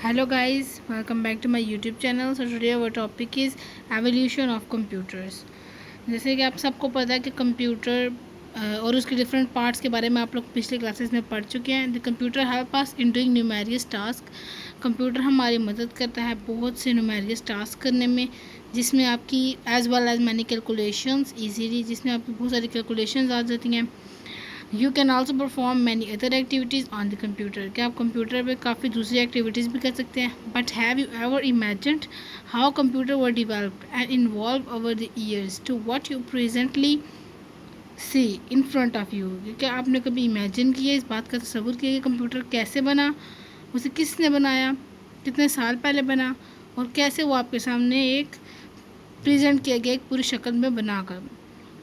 Hello guys, welcome back to my YouTube channel. So today our topic is evolution of computers. जैसे कि आप सबको पता है कि कंप्यूटर और उसके डिफरेंट पार्ट्स के बारे में आप लोग पिछले क्लासेस में पढ़ चुके हैं. The computer help us in doing numerous task. Computer हमारी मदद करता है बहुत से न्यूमेरियस टास्क करने में, जिसमें आपकी as well as many calculations easily, जिसमें आपकी बहुत सारी कैलकुलेशंस आ जाती हैं. You can also perform many other activities on the computer. क्या आप कंप्यूटर पर काफ़ी दूसरी एक्टिविटीज़ भी कर सकते हैं. But have you ever imagined how computer were developed and involve over the years to what you presently see in front of you. क्या आपने कभी इमेजिन किया, इस बात का तस्वुर किया कि कंप्यूटर कैसे बना, उसे किसने बनाया, कितने साल पहले बना, और कैसे वो आपके सामने एक प्रेजेंट किया गया एक पूरी शक्ल में बनाकर.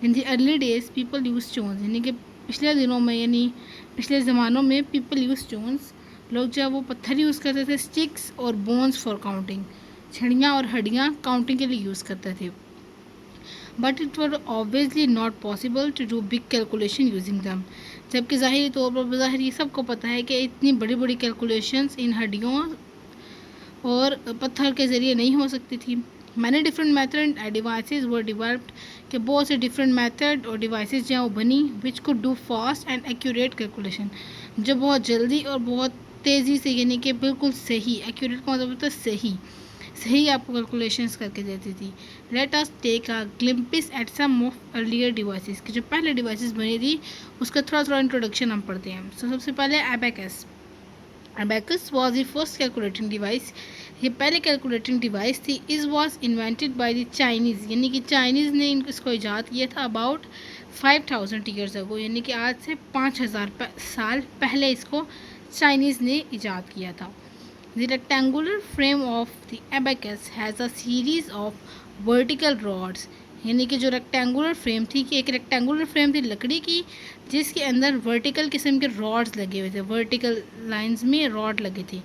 In the early days people use stones, यानी कि पिछले दिनों में यानी पिछले ज़मानों में पीपल यूज स्टोन्स, लोग जो है वो पत्थर यूज़ करते थे. स्टिक्स और बोन्स फॉर काउंटिंग, छड़ियाँ और हड्डियाँ काउंटिंग के लिए यूज़ करते थे. But it were obviously not possible to do big calculation using them. जबकि ज़ाहिरी तौर पर बज़ाहिर ये सबको पता है कि इतनी बड़ी बड़ी कैलकुलेशंस इन हड्डियों और पत्थर के ज़रिए नहीं हो सकती थी. Many different method end devices वर डिवेल्प्ड, कि बहुत से डिफरेंट मेथड और डिवाइसेस जो हैं वो बनी, which could do fast and accurate calculation, जो बहुत जल्दी और बहुत तेज़ी से, यानी कि बिल्कुल सही, एक्यूरेट का मतलब होता है सही सही आपको कैलकुलेशंस करके देती थी. Let us take a glimpse at some of earlier devices, कि जो पहले डिवाइसेस बनी थी उसका थोड़ा थोड़ा इंट्रोडक्शन हम पढ़ते हैं. सबसे पहले abacus. Abacus was the first calculating device. ये पहले कैलकुलेटिंग डिवाइस थी. इस was invented by the Chinese, यानी कि चाइनीज़ ने इसको ईजाद किया था अबाउट 5000 ईयर्स अगो, यानी कि आज से 5000 साल पहले इसको चाइनीज़ ने ईजाद किया था. The rectangular frame of the abacus has a series of vertical rods, यानी कि जो रेक्टेंगुलर फ्रेम थी, कि एक रेक्टेंगुलर फ्रेम थी लकड़ी की, जिसके अंदर वर्टिकल किस्म के रॉड्स लगे हुए थे, वर्टिकल लाइंस में रॉड लगे थे.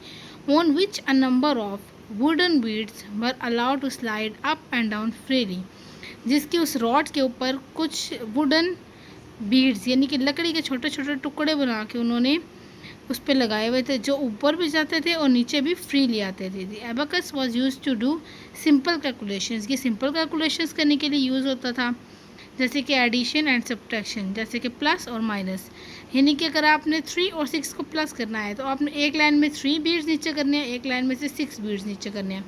On which a number of wooden beads were allowed to slide up and down freely, जिसके उस रॉड के ऊपर कुछ वुडन बीड्स, यानी कि लकड़ी के छोटे छोटे टुकड़े बना के उन्होंने उस पर लगाए हुए थे, जो ऊपर भी जाते थे और नीचे भी फ्रीली आते थे. The abacus was used to do simple calculations. ये सिंपल कैलकुलेशंस करने के लिए यूज़ होता था, जैसे कि एडिशन एंड सब्ट्रैक्शन, जैसे कि प्लस और माइनस. यानी कि अगर आपने 3 और 6 को प्लस करना है तो आपने एक लाइन में 3 बीड्स नीचे करने हैं, एक लाइन में से 6 बीड्स नीचे करने हैं.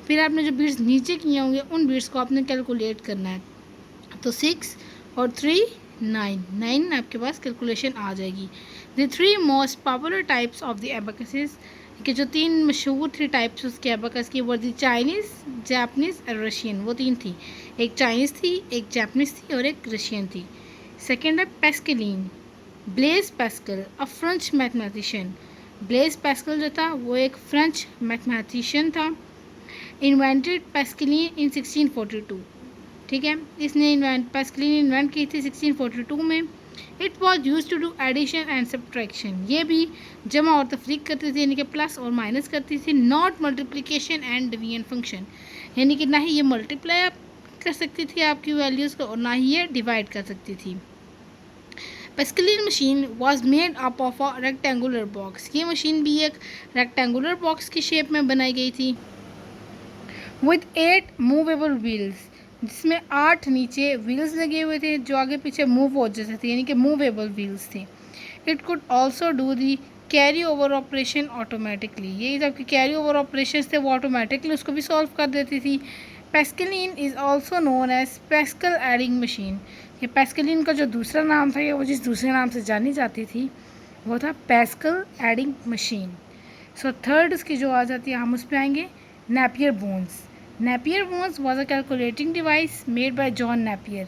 फिर आपने जो बीड्स नीचे किए होंगे उन बीड्स को आपने कैलकुलेट करना है. तो 6 और 3 9 आपके पास कैलकुलेशन आ जाएगी. The three most popular types of the abacuses, कि जो 3 मशहूर थ्री टाइप्स उसके एबेकस की, वो द चाइनीज़, जापानीज़ और रशियन. वो 3 थी, एक चाइनीज़ थी, एक जापानीज़ थी और एक रशियन थी. सेकेंड है Pascaline. Blaise Pascal, a French mathematician. Blaise Pascal जो था वो एक फ्रेंच मैथमेटिशियन था. Invented Pascaline in 1642. ठीक है, इसने पैस्कलिन इन्वेंट की थी 1642 में. It was use to do addition and subtraction, ये भी जमा और तफरीक करती थी, यानी कि प्लस और माइनस करती थी. Not multiplication and division function, यानी कि ना ही ये मल्टीप्लाई कर सकती थी आपकी वैल्यूज़ को और ना ही ये डिवाइड कर सकती थी. Pascaline machine was made up of a rectangular box. ये मशीन भी एक रेक्टेंगुलर बॉक्स की शेप में बनाई गई थी. विद 8 मूवेबल व्हील्स, जिसमें 8 नीचे व्हील्स लगे हुए थे जो आगे पीछे मूव हो जाते थे, यानी कि मूवेबल व्हील्स थे. It could also do the carry over operation automatically. ये जो आपके कैरी ओवर ऑपरेशन थे वो ऑटोमेटिकली उसको भी सॉल्व कर देती थी. Pascaline is also known as Pascal adding machine. ये पैस्कलिन का जो दूसरा नाम था, या वो जिस दूसरे नाम से जानी जाती थी, वो था Pascal adding machine. So third उसकी जो आ जाती है, हम उस पर आएंगे. Napier bones. Napier bones was a calculating device made by John Napier.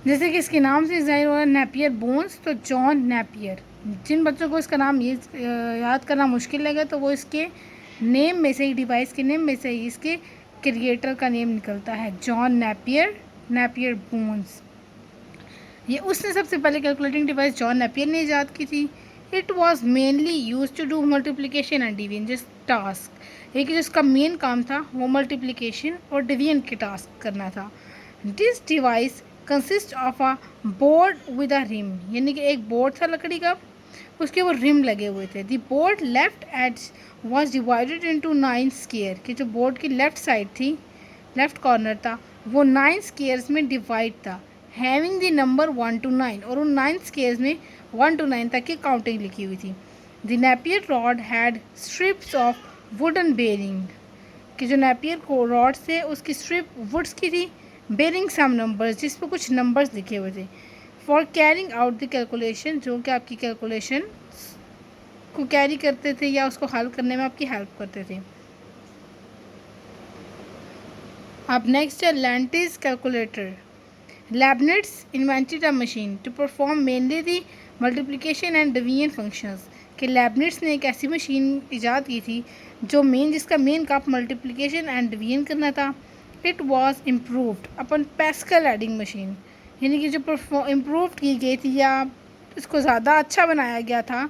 जैसे कि इसके नाम से जाहिर हो रहा है नेपियर बोन्स, तो जॉन नेपियर. जिन बच्चों को इसका नाम ये याद करना मुश्किल लगे तो वो इसके नेम में से ही, डिवाइस के नेम में से ही इसके क्रिएटर का नेम निकलता है, जॉन नेपियर. नेपियर बोन्स, ये उसने सबसे पहले कैलकुलेटिंग डिवाइस जॉन नेपियर ने ईजाद की थी. It was mainly use to do multiplication and division जिस टास्क, एक जिसका मेन काम था वो मल्टीप्लिकेशन और डिवीजन के टास्क करना था. This device consist of a board with a rim, यानी कि एक बोर्ड था लकड़ी का, उसके वो रिम लगे हुए थे। The board left edge was divided into 9 square, कि जो बोर्ड की लेफ़्ट साइड थी, लेफ़्ट कॉर्नर था, वो 9 स्क्वायर्स में डिवाइड था। हैविंग द नंबर 1 to 9, और उन 9 स्क्वायर्स में 1 to 9 तक की काउंटिंग लिखी हुई थी। The Napier rod had strips of wooden bearing, कि जो नेपियर को रॉड से उसकी स्ट्रिप वुड्स की थी, बेरिंग सम नंबर्स, जिस पर कुछ नंबर्स लिखे हुए थे। For carrying out the calculation, जो कि आपकी कैलकुलेशन को कैरी करते थे या उसको हल करने में आपकी हेल्प करते थे। अब नेक्स्ट है लैंटिस calculator. Leibniz invented a machine to perform mainly the multiplication and division functions, कि लेबनिट्स ने एक ऐसी मशीन ईजाद की थी जो जिसका मेन काम मल्टीप्लिकेशन एंड डिवीजन करना था। It was improved upon Pascal adding machine, यानी कि जो इम्प्रूव की गई थी या इसको ज़्यादा अच्छा बनाया गया था,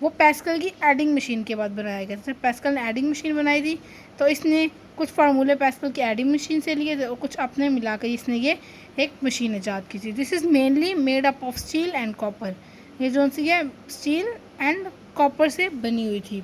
वो पैस्कल की एडिंग मशीन के बाद बनाया गया था। जब पैस्कल ने एडिंग मशीन बनाई थी तो इसने कुछ फार्मूले पैस्कल की एडिंग मशीन से लिए थे और कुछ अपने मिलाकर इसने ये एक मशीन ईजाद की थी। This is mainly made up of steel and copper, ये जो सी है स्टील एंड कॉपर से बनी हुई थी।